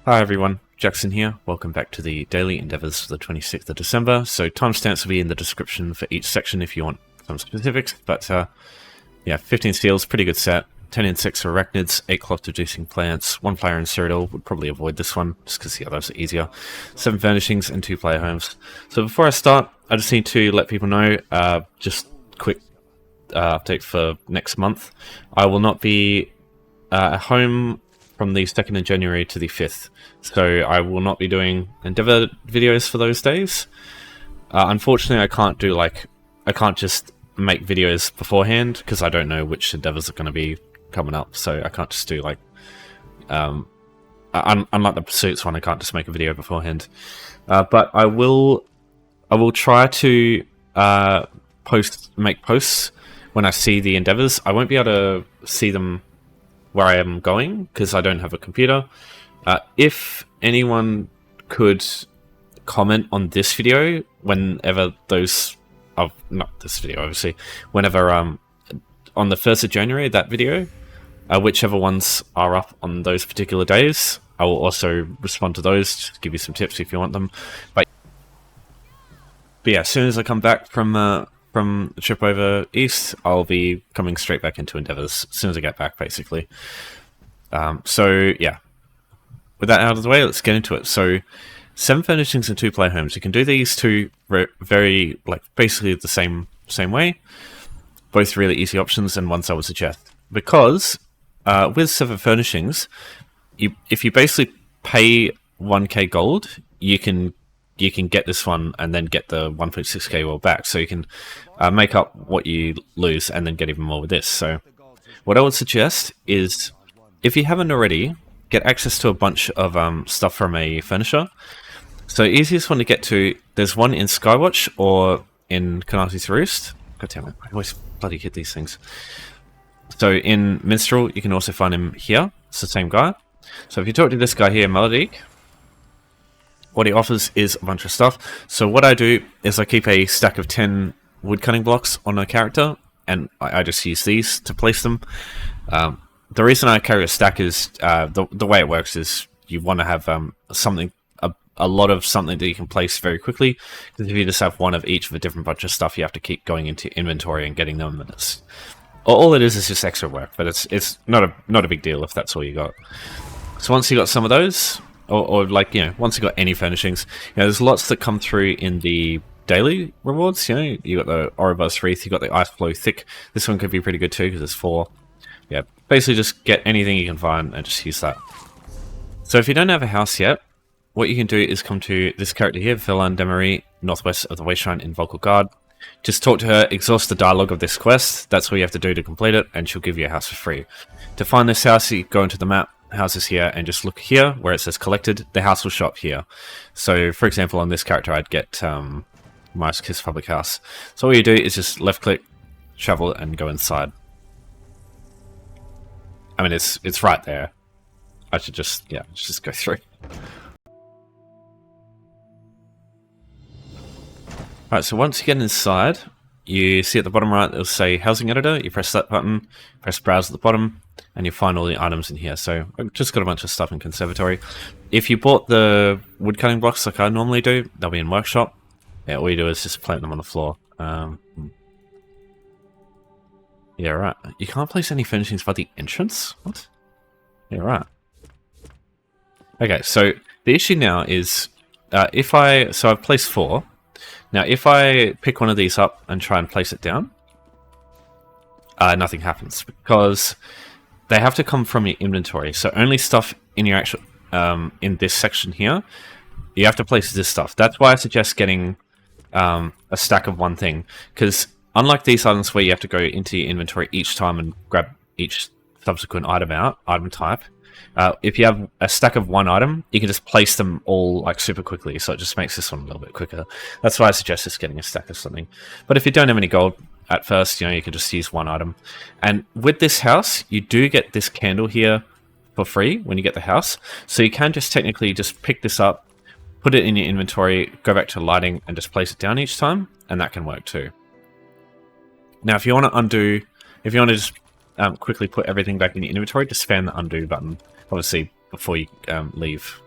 Hi everyone, Jackson here. Welcome back to the daily endeavours for the 26th of December. So timestamps will be in the description for each section if you want some specifics. But yeah, 15 seals, pretty good set. 10 insects or arachnids, 8 cloth-reducing plants, 1 player in Cyrodiil. Would probably avoid this one just because the others are easier. 7 furnishings and 2 player homes. So before I start, I just need to let people know, just quick update for next month. I will not be at home from the 2nd of January to the 5th. So I will not be doing Endeavour videos for those days. Unfortunately, I can't just make videos beforehand because I don't know which Endeavours are going to be coming up. So I can't just do like, unlike the Pursuits one, I can't just make a video beforehand. But I will try to make posts when I see the Endeavours. I won't be able to see them where I am going because I don't have a computer. If anyone could comment on this video whenever those not this video obviously, whenever on the 1st of January, that video, whichever ones are up on those particular days, I will also respond to those, just give you some tips if you want them. But yeah, as soon as I come back from the trip over east, I'll be coming straight back into Endeavours as soon as I get back, basically. So yeah, with that out of the way, let's get into it. So 7 furnishings and 2 player homes. You can do these two very basically the same way. Both really easy options and ones I would suggest, because with 7 furnishings, if you basically pay 1k gold, you can get this one and then get the 1.6k gold back. So you can make up what you lose and then get even more with this. So what I would suggest is, if you haven't already, get access to a bunch of stuff from a furnisher. So easiest one to get to, there's one in Skywatch or in Kanati's Roost. God damn it, I always bloody hit these things. So in Minstrel, you can also find him here. It's the same guy. So if you talk to this guy here, Melodique, what he offers is a bunch of stuff. So what I do is I keep a stack of 10 woodcutting blocks on a character, and I just use these to place them. The reason I carry a stack is the way it works is you want to have a lot of something that you can place very quickly. Because if you just have one of each of a different bunch of stuff, you have to keep going into inventory and getting them. And all it is just extra work, but it's not a big deal if that's all you got. So once you got some of those, or like, you know, once you got any furnishings, you know, there's lots that come through in the daily rewards. You know, you got the Oribus Wreath, you got the Ice Flow Thick. This one could be pretty good too because it's 4. Yeah, basically just get anything you can find and just use that. So if you don't have a house yet, what you can do is come to this character here, Philan Demery, northwest of the Wayshrine in Vocal Guard. Just talk to her, exhaust the dialogue of this quest. That's what you have to do to complete it, and she'll give you a house for free. To find this house, you go into the map, houses here, and just look here where it says collected. The house will show up here. So for example, on this character, I'd get Mice Kiss Public House. So all you do is just left click, travel, and go inside. I mean, it's right there. I should just go through. Alright, so once you get inside, you see at the bottom right, it'll say Housing Editor. You press that button, press Browse at the bottom, and you find all the items in here. So I've just got a bunch of stuff in Conservatory. If you bought the woodcutting blocks like I normally do, they'll be in Workshop. Yeah, all you do is just plant them on the floor. Yeah, right. You can't place any furnishings by the entrance? What? Yeah, right. Okay, so the issue now is, so I've placed 4. Now, if I pick one of these up and try and place it down, nothing happens because they have to come from your inventory. So only stuff in your actual, in this section here, you have to place this stuff. That's why I suggest getting a stack of one thing, because unlike these items where you have to go into your inventory each time and grab each subsequent item type, if you have a stack of one item, you can just place them all like super quickly, so it just makes this one a little bit quicker. That's why I suggest just getting a stack of something. But if you don't have any gold at first, you know, you can just use one item. And with this house, you do get this candle here for free when you get the house. So you can just technically just pick this up, put it in your inventory, go back to lighting, and just place it down each time, and that can work too. Now, if you want to just quickly put everything back in your inventory, just spam the undo button, obviously before you leave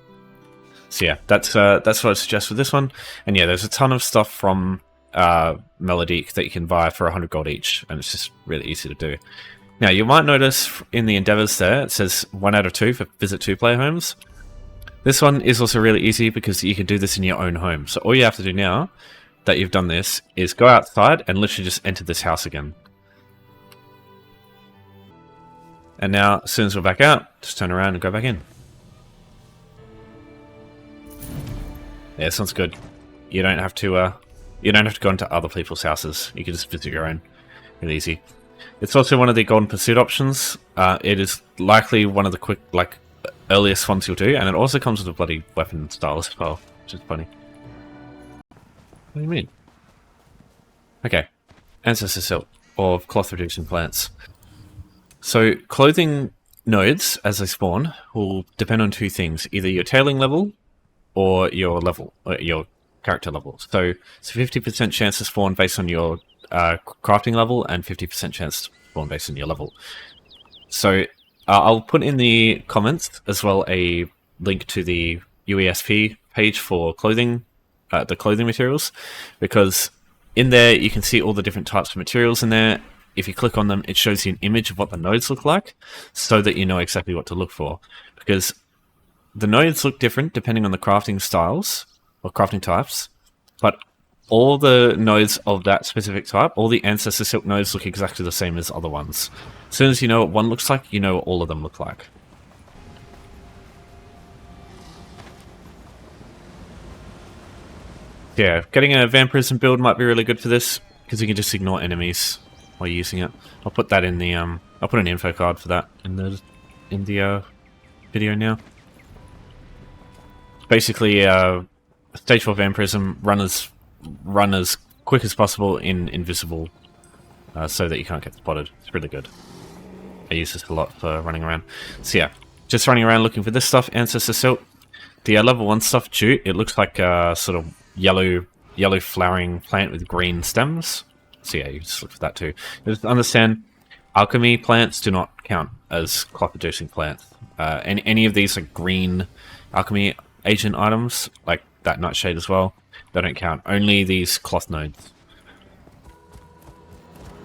So yeah, that's what I suggest with this one. And yeah, there's a ton of stuff from Melodique that you can buy for 100 gold each, and it's just really easy to do. Now, you might notice in the endeavors there, it says 1 out of 2 for visit 2-player homes. This one is also really easy because you can do this in your own home. So all you have to do now that you've done this is go outside and literally just enter this house again. And now, as soon as we're back out, just turn around and go back in. Yeah, this one's good. You don't have to go into other people's houses. You can just visit your own. Really easy. It's also one of the golden pursuit options. It is likely one of the earliest ones you'll do, and it also comes with a bloody weapon style as well, which is funny. What do you mean? Okay. Ancestor silk, or cloth reducing plants. So, clothing nodes, as they spawn, will depend on 2 things. Either your tailing level, or your level, or your character level. So, it's a 50% chance to spawn based on your crafting level, and 50% chance to spawn based on your level. So, I'll put in the comments as well a link to the UESP page for clothing, the clothing materials, because in there you can see all the different types of materials in there. If you click on them, it shows you an image of what the nodes look like, so that you know exactly what to look for. Because the nodes look different depending on the crafting styles, or crafting types, but all the nodes of that specific type, all the Ancestor Silk nodes look exactly the same as other ones. As soon as you know what one looks like, you know what all of them look like. Yeah, getting a vampirism build might be really good for this, because you can just ignore enemies while using it. I'll put that in the I'll put an info card for that in the video now. Basically, stage 4 vampirism, run as quick as possible in invisible, so that you can't get spotted. It's really good. I use this a lot for running around. So yeah, just running around looking for this stuff. Ancestor Silk. The level 1 stuff, jute, it looks like a sort of yellow flowering plant with green stems. So yeah, you just look for that too. Just understand, alchemy plants do not count as cloth-producing plants. Any of these are green alchemy agent items, like that nightshade as well, they don't count. Only these cloth nodes.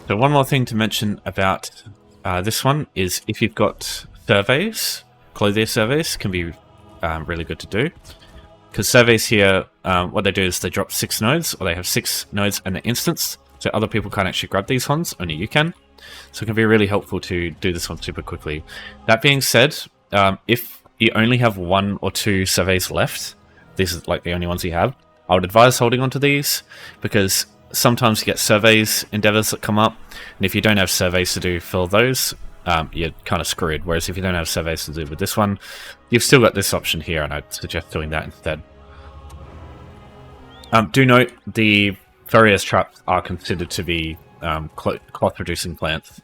So one more thing to mention about this one is if you've got surveys, clothier surveys can be really good to do. Because surveys here, what they do is they drop 6 nodes, or they have 6 nodes in an instance, so other people can't actually grab these ones, only you can. So it can be really helpful to do this one super quickly. That being said, if you only have 1 or 2 surveys left, these are like the only ones you have, I would advise holding onto these, because sometimes you get surveys endeavors that come up, and if you don't have surveys to do fill those, you're kind of screwed. Whereas if you don't have surveys to do with this one, you've still got this option here, and I'd suggest doing that instead. Do note, the Furrier's traps are considered to be cloth-producing plants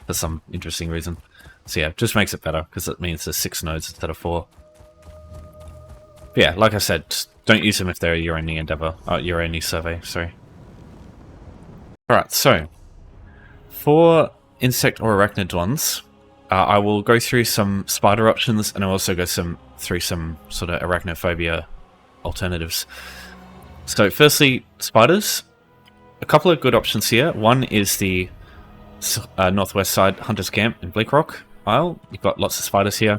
for some interesting reason. So yeah, just makes it better, because it means there's 6 nodes instead of 4. But yeah, like I said, just don't use them if they're your only endeavor, your only survey, sorry. Alright, so, for insect or arachnid ones, I will go through some spider options, and I'll also go through some sort of arachnophobia alternatives. So firstly, spiders. A couple of good options here. One is the northwest side Hunter's Camp in Bleak Rock Isle. You've got lots of spiders here.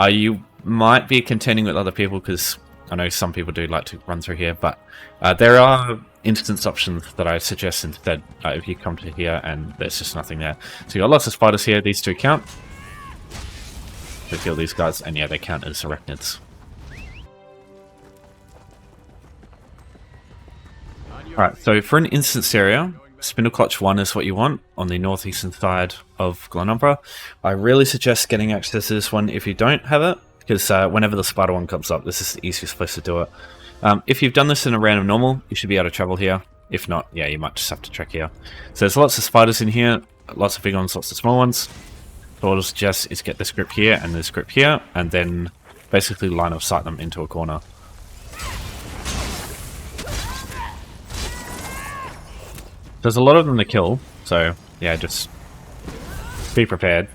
You might be contending with other people, because I know some people do like to run through here, but there are instance options that I suggest instead if you come to here and there's just nothing there. So you've got lots of spiders here. These 2 count. So kill these guys, and yeah, they count as arachnids. Alright, so for an instance area, Spindle Clutch 1 is what you want on the northeastern side of Glenumbra. I really suggest getting access to this one if you don't have it, because whenever the spider one comes up, this is the easiest place to do it. If you've done this in a random normal, you should be able to travel here. If not, yeah, you might just have to trek here. So there's lots of spiders in here, lots of big ones, lots of small ones. So what I'll suggest is get this group here and this group here, and then basically line of sight them into a corner. There's a lot of them to kill, so yeah, just be prepared.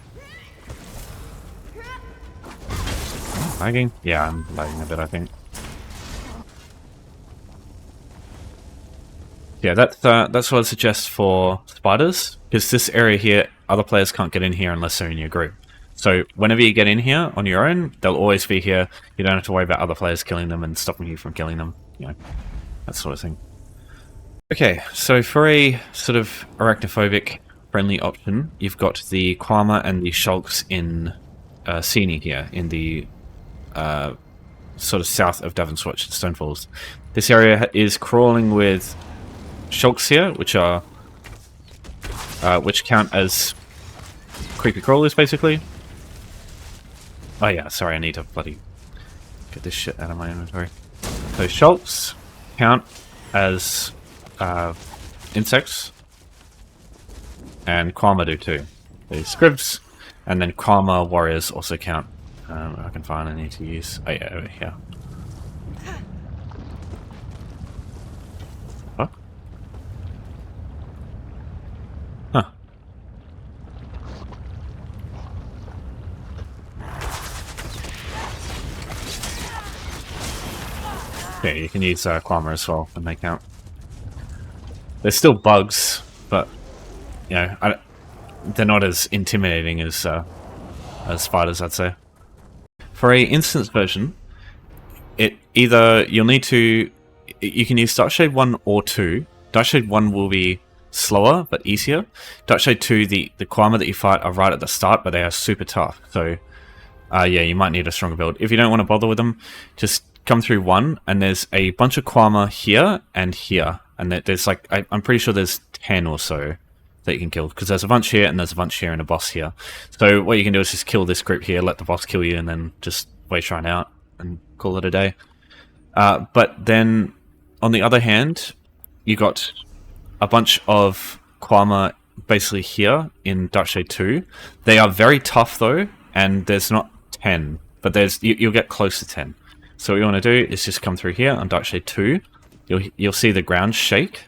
Lagging? Yeah, I'm lagging a bit, I think. Yeah, that's what I suggest for spiders, because this area here, other players can't get in here unless they're in your group. So whenever you get in here on your own, they'll always be here. You don't have to worry about other players killing them and stopping you from killing them. You know, that sort of thing. Okay, so for a sort of arachnophobic friendly option, you've got the Kwama and the Shalks in Sini here, in the sort of south of Davonswatch and Stonefalls. This area is crawling with Shalks here, which are which count as creepy crawlers, basically. Oh yeah, sorry, I need to bloody get this shit out of my inventory. So Shalks count as insects, and Kwama do too. The scribs, and then Kwama warriors also count. I can find I need to use. Oh yeah, over here. What? Huh. Yeah, you can use Kwama as well when they count. There's still bugs, but you know, they're not as intimidating as spiders, I'd say. For a instance version, you'll need to. You can use Darkshade 1 or 2. Darkshade 1 will be slower but easier. Darkshade 2, the Kwama that you fight are right at the start, but they are super tough. So, yeah, you might need a stronger build. If you don't want to bother with them, just come through 1, and there's a bunch of Kwama here and here. And there's like, I'm pretty sure there's 10 or so that you can kill, because there's a bunch here and there's a bunch here and a boss here. So what you can do is just kill this group here, let the boss kill you, and then just wait run out and call it a day. But then, on the other hand, you got a bunch of Kwama basically here in Darkshade 2. They are very tough though, and there's not 10, but you'll get close to 10. So what you want to do is just come through here on Darkshade 2. You'll see the ground shake,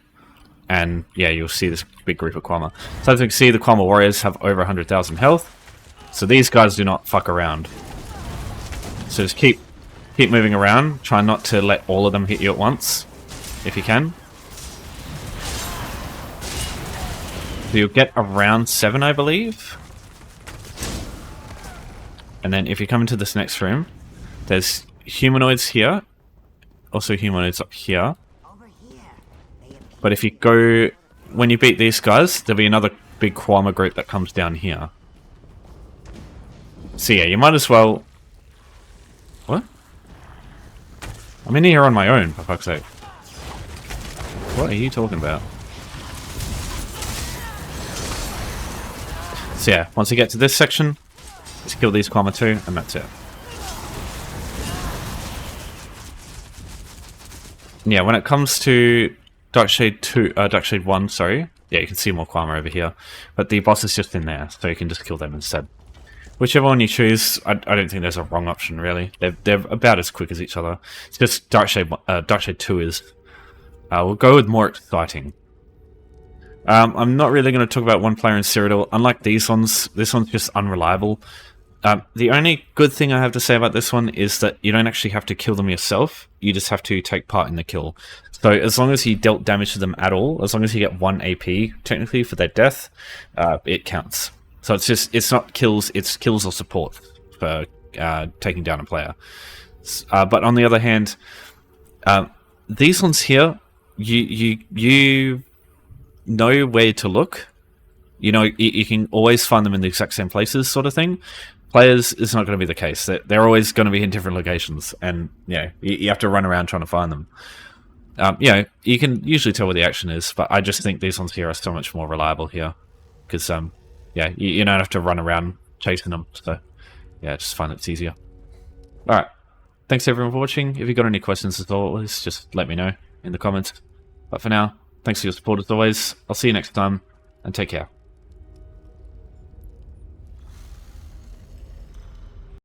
and yeah, you'll see this big group of Kwama. So as you can see, the Kwama warriors have over 100,000 health. So these guys do not fuck around. So just keep moving around. Try not to let all of them hit you at once, if you can. So you'll get around 7, I believe. And then if you come into this next room, there's humanoids here. Also humanoids up here. But if you go, when you beat these guys, there'll be another big Kwama group that comes down here. So yeah, you might as well... What? I'm in here on my own, for fuck's sake. What are you talking about? So yeah, once you get to this section, just kill these Kwama too, and that's it. Yeah, when it comes to Darkshade 1, sorry. Yeah, you can see more Kwama over here. But the boss is just in there, so you can just kill them instead. Whichever one you choose, I don't think there's a wrong option, really. They're about as quick as each other. It's just Darkshade 2 is... we'll go with more exciting. I'm not really going to talk about one player in Cyrodiil. Unlike these ones, this one's just unreliable. The only good thing I have to say about this one is that you don't actually have to kill them yourself. You just have to take part in the kill. So as long as you dealt damage to them at all, as long as you get 1 AP, technically, for their death, it counts. So it's not kills, it's kills or support for taking down a player. But on the other hand, these ones here, you know where to look. You know, you can always find them in the exact same places, sort of thing. Players, it's not going to be the case. They're always going to be in different locations, and yeah, you have to run around trying to find them. You know, you can usually tell where the action is, but I just think these ones here are so much more reliable here, because yeah, you don't have to run around chasing them. So yeah, I just find it's easier. All right, thanks everyone for watching. If you've got any questions as always, just let me know in the comments. But for now, thanks for your support as always. I'll see you next time, and take care.